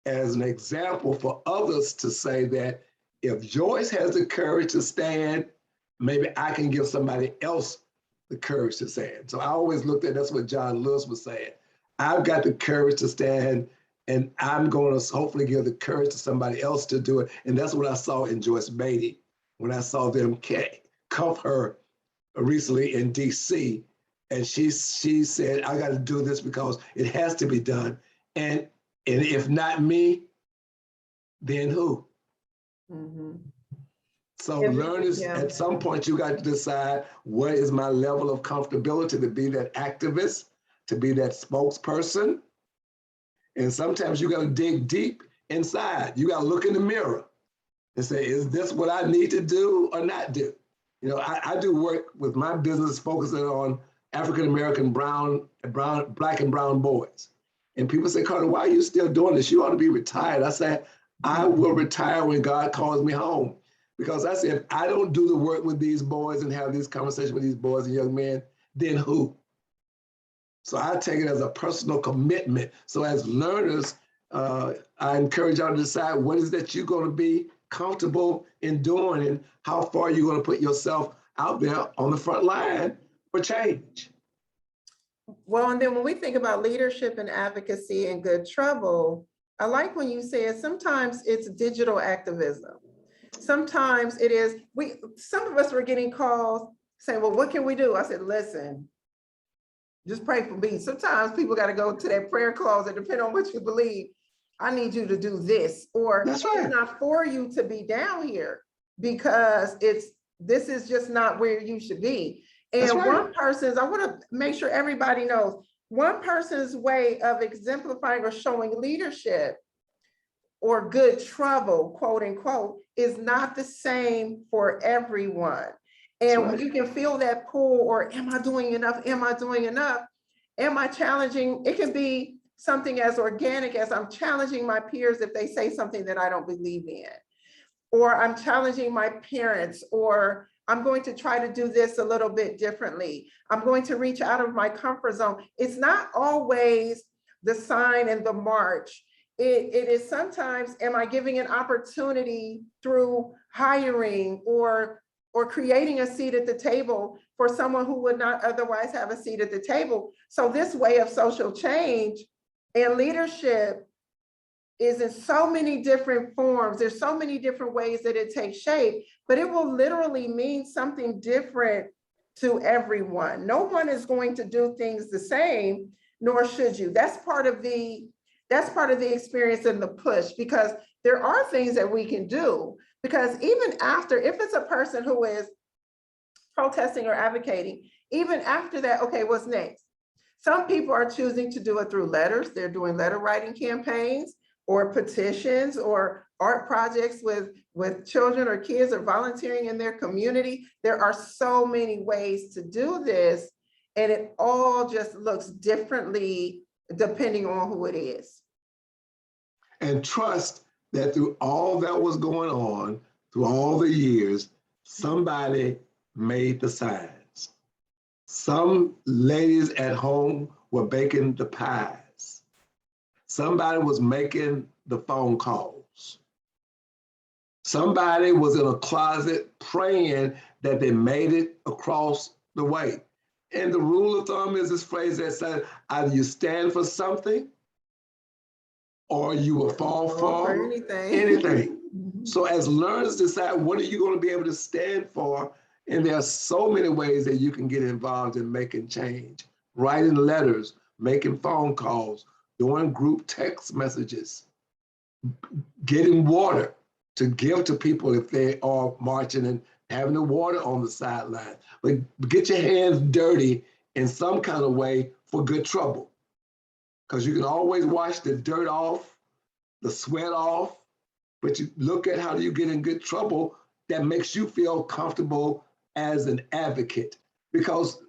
as an example for others to say that if Joyce has the courage to stand, maybe I can give somebody else the courage to stand. So I always looked at, that's what John Lewis was saying. I've got the courage to stand, and I'm going to hopefully give the courage to somebody else to do it. And that's what I saw in Joyce Beatty when I saw them cuff her recently in DC. And she said, I got to do this because it has to be done. And if not me, then who? Mm-hmm. So learners, at some point, you got to decide, what is my level of comfortability to be that activist, to be that spokesperson? And sometimes you got to dig deep inside. You got to look in the mirror and say, is this what I need to do or not do? You know, I do work with my business focusing on African-American, black and brown boys. And people say, Carter, why are you still doing this? You ought to be retired. I said, I will retire when God calls me home. Because I said, if I don't do the work with these boys and have these conversations with these boys and young men, then who? So I take it as a personal commitment. So as learners, I encourage y'all to decide what is that you're going to be comfortable in doing and how far you're going to put yourself out there on the front line for change. Well, and then when we think about leadership and advocacy and good trouble, I like when you said sometimes it's digital activism. Sometimes it is, some of us were getting calls saying, well, what can we do? I said, listen, just pray for me. Sometimes people got to go to that prayer closet, depending on what you believe. I need you to do this, or That's right. It's not for you to be down here because this is just not where you should be. And That's right. one person's, I want to make sure everybody knows, one person's way of exemplifying or showing leadership or good trouble, quote unquote, is not the same for everyone. And right. you can feel that pull, or am I doing enough? Am I doing enough? Am I challenging? It can be something as organic as I'm challenging my peers if they say something that I don't believe in, or I'm challenging my parents, or I'm going to try to do this a little bit differently. I'm going to reach out of my comfort zone. It's not always the sign and the march. It is sometimes, am I giving an opportunity through hiring or creating a seat at the table for someone who would not otherwise have a seat at the table? So this way of social change and leadership is in so many different forms. There's so many different ways that it takes shape, but it will literally mean something different to everyone. No one is going to do things the same, nor should you. That's part of the experience and the push, because there are things that we can do. Because even after, if it's a person who is protesting or advocating, even after that, okay, what's next? Some people are choosing to do it through letters. They're doing letter writing campaigns or petitions or art projects with children or kids, or volunteering in their community. There are so many ways to do this, and it all just looks differently depending on who it is. And trust that through all that was going on, through all the years, somebody made the signs. Some ladies at home were baking the pies. Somebody was making the phone calls. Somebody was in a closet praying that they made it across the way. And the rule of thumb is this phrase that says, either you stand for something or you will fall for anything. So as learners, decide what are you going to be able to stand for? And there are so many ways that you can get involved in making change. Writing letters, making phone calls, doing group text messages, getting water to give to people if they are marching and having the water on the sideline. But get your hands dirty in some kind of way for good trouble. Because you can always wash the dirt off, the sweat off, but you look at how do you get in good trouble that makes you feel comfortable as an advocate. Because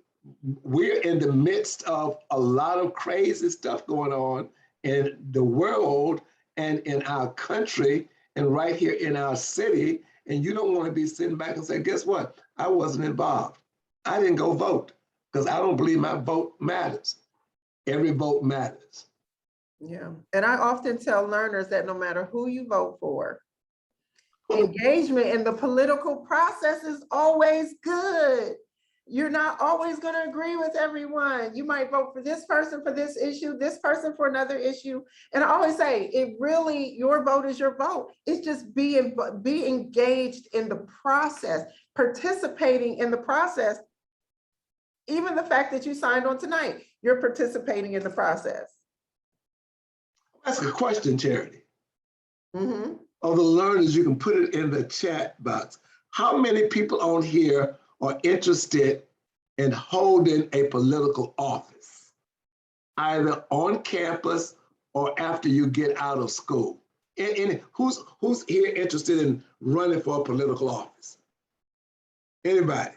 we're in the midst of a lot of crazy stuff going on in the world and in our country and right here in our city. And you don't want to be sitting back and say, guess what? I wasn't involved. I didn't go vote because I don't believe my vote matters. Every vote matters. Yeah, and I often tell learners that no matter who you vote for, engagement in the political process is always good. You're not always going to agree with everyone. You might vote for this person for this issue, this person for another issue. And I always say, it really, your vote is your vote. It's just be engaged in the process, participating in the process. Even the fact that you signed on tonight, you're participating in the process. That's a question, Charity. Mm-hmm. Of the learners, you can put it in the chat box. How many people on here are interested in holding a political office, either on campus or after you get out of school? And who's here interested in running for a political office? Anybody?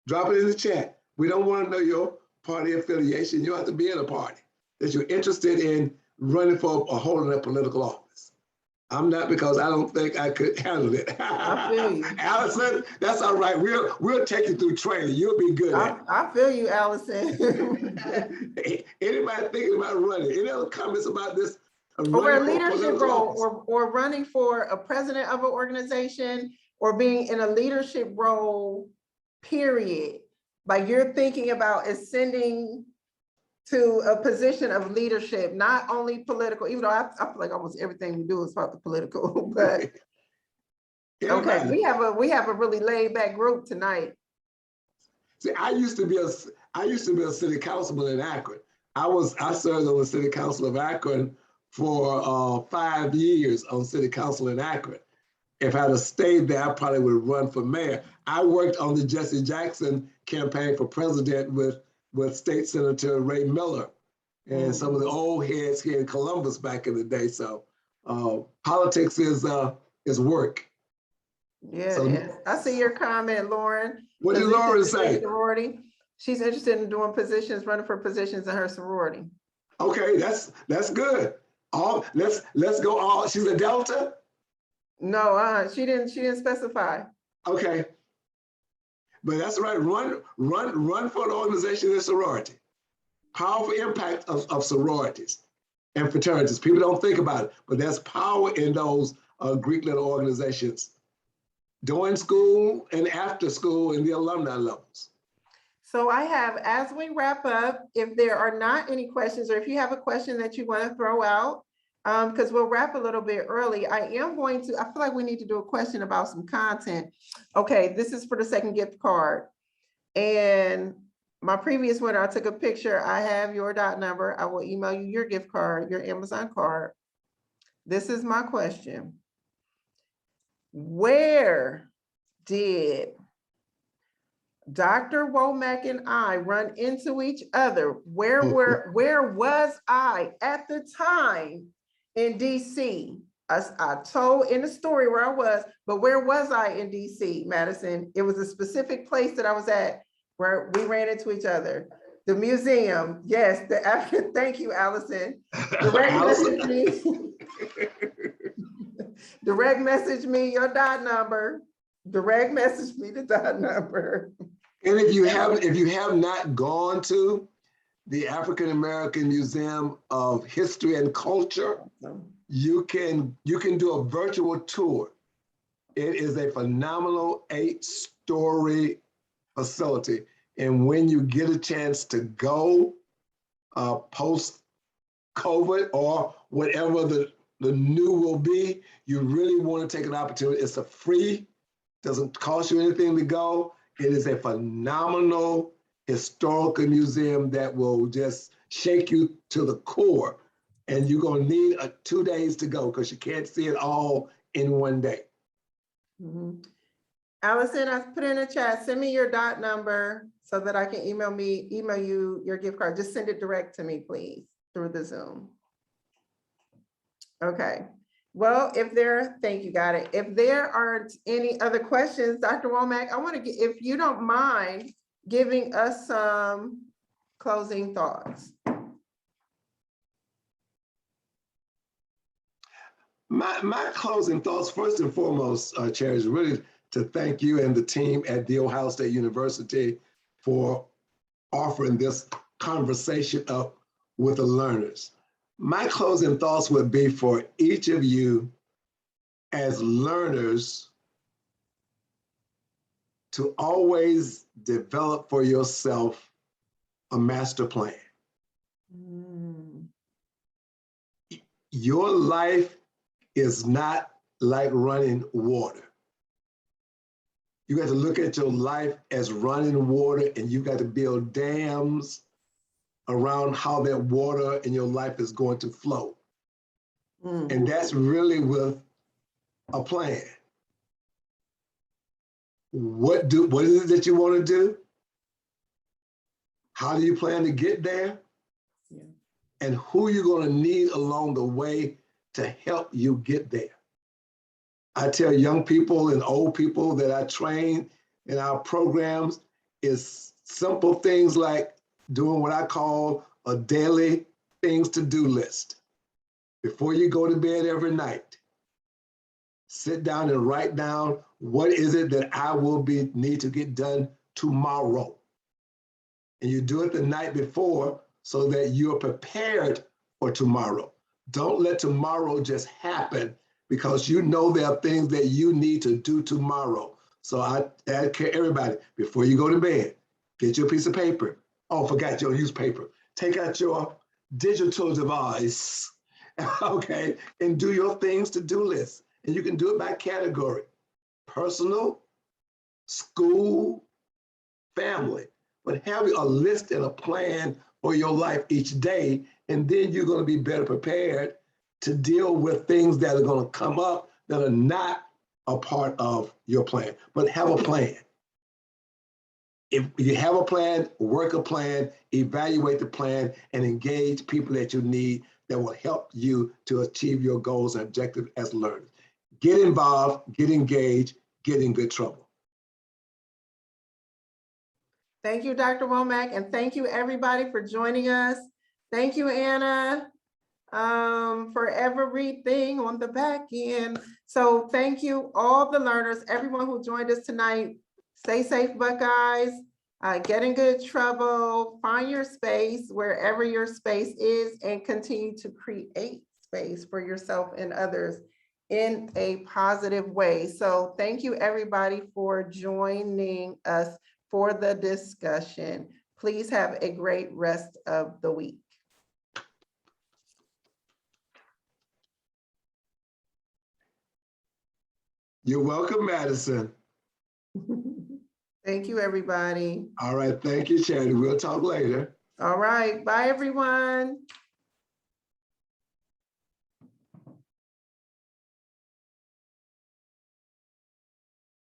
Drop it in the chat. We don't want to know your party affiliation. You don't have to be in a party. That you're interested in running for or holding a political office. I'm not, because I don't think I could handle it. I feel you. Allison, that's all right. We'll take you through training. You'll be good at it. I feel you, Allison. Anybody thinking about running? Any other comments about this? Or a leadership role, or running for a president of an organization, or being in a leadership role, period. Like you're thinking about ascending to a position of leadership, not only political, even though I feel like almost everything we do is about the political, but okay, we have a really laid back group tonight. See, I used to be a city councilman in Akron. I served on the city council of Akron for 5 years on city council in Akron. If I'd have stayed there, I probably would have run for mayor. I worked on the Jesse Jackson campaign for president with State Senator Ray Miller and some of the old heads here in Columbus back in the day. So politics is work. Yeah, So, I see your comment, Lauren. What did Lauren say? Sorority. She's interested in doing positions, running for positions in her sorority. Okay, that's good. Let's go all. She's a Delta? No, she didn't specify. Okay. But that's right. Run for an organization in sorority. Powerful impact of sororities and fraternities. People don't think about it, but there's power in those Greek little organizations during school and after school in the alumni levels. So I have, as we wrap up, if there are not any questions, or if you have a question that you want to throw out, because we'll wrap a little bit early, I feel like we need to do a question about some content. Okay, this is for the second gift card. And my previous winner, I took a picture. I have your dot number. I will email you your gift card, your Amazon card. This is my question. Where did Dr. Womack and I run into each other? Where was I at the time in DC? I told in the story where I was, but where was I in DC, Madison? It was a specific place that I was at where we ran into each other. The museum, yes, the African, thank you, Allison. Direct message me your dot number. Direct message me the dot number. And if you have not gone to the African American Museum of History and Culture, you can do a virtual tour. It is a phenomenal 8-story facility. And when you get a chance to go post-COVID or whatever the new will be, you really want to take an opportunity. It's a free, doesn't cost you anything to go. It is a phenomenal historical museum that will just shake you to the core. And you're going to need 2 days to go because you can't see it all in one day. Mm-hmm. Allison, I put in a chat, send me your dot number so that I can email you your gift card. Just send it direct to me, please, through the Zoom. Okay. Well, thank you, got it. If there aren't any other questions, Dr. Womack, I want to get, if you don't mind giving us some closing thoughts. My closing thoughts, first and foremost, Chair, is really to thank you and the team at The Ohio State University for offering this conversation up with the learners. My closing thoughts would be for each of you as learners to always develop for yourself a master plan. Your life is not like running water. You got to look at your life as running water, and you got to build dams around how that water in your life is going to flow. And that's really with a plan. What is it that you want to do? How do you plan to get there? Yeah. And who you're going to need along the way to help you get there. I tell young people and old people that I train in our programs is simple things like doing what I call a daily things to do list. Before you go to bed every night, sit down and write down what is it that I will need to get done tomorrow. And you do it the night before so that you're prepared for tomorrow. Don't let tomorrow just happen, because you know there are things that you need to do tomorrow. So I advocate everybody, before you go to bed, get your piece of paper. Oh, forgot your newspaper. Take out your digital device, okay, and do your things to do list. And you can do it by category: personal, school, family. But have a list and a plan for your life each day, and then you're going to be better prepared to deal with things that are going to come up that are not a part of your plan. But have a plan. If you have a plan, work a plan, evaluate the plan, and engage people that you need that will help you to achieve your goals and objectives as learners. Get involved, get engaged, get in good trouble. Thank you, Dr. Womack, and thank you everybody for joining us. Thank you, Anna, for everything on the back end. So thank you all the learners, everyone who joined us tonight. Stay safe, Buckeyes. Get in good trouble. Find your space wherever your space is, and continue to create space for yourself and others in a positive way. So thank you everybody for joining us for the discussion. Please have a great rest of the week. You're welcome, Madison. Thank you, everybody. All right, thank you, Charity. We'll talk later. All right, bye, everyone.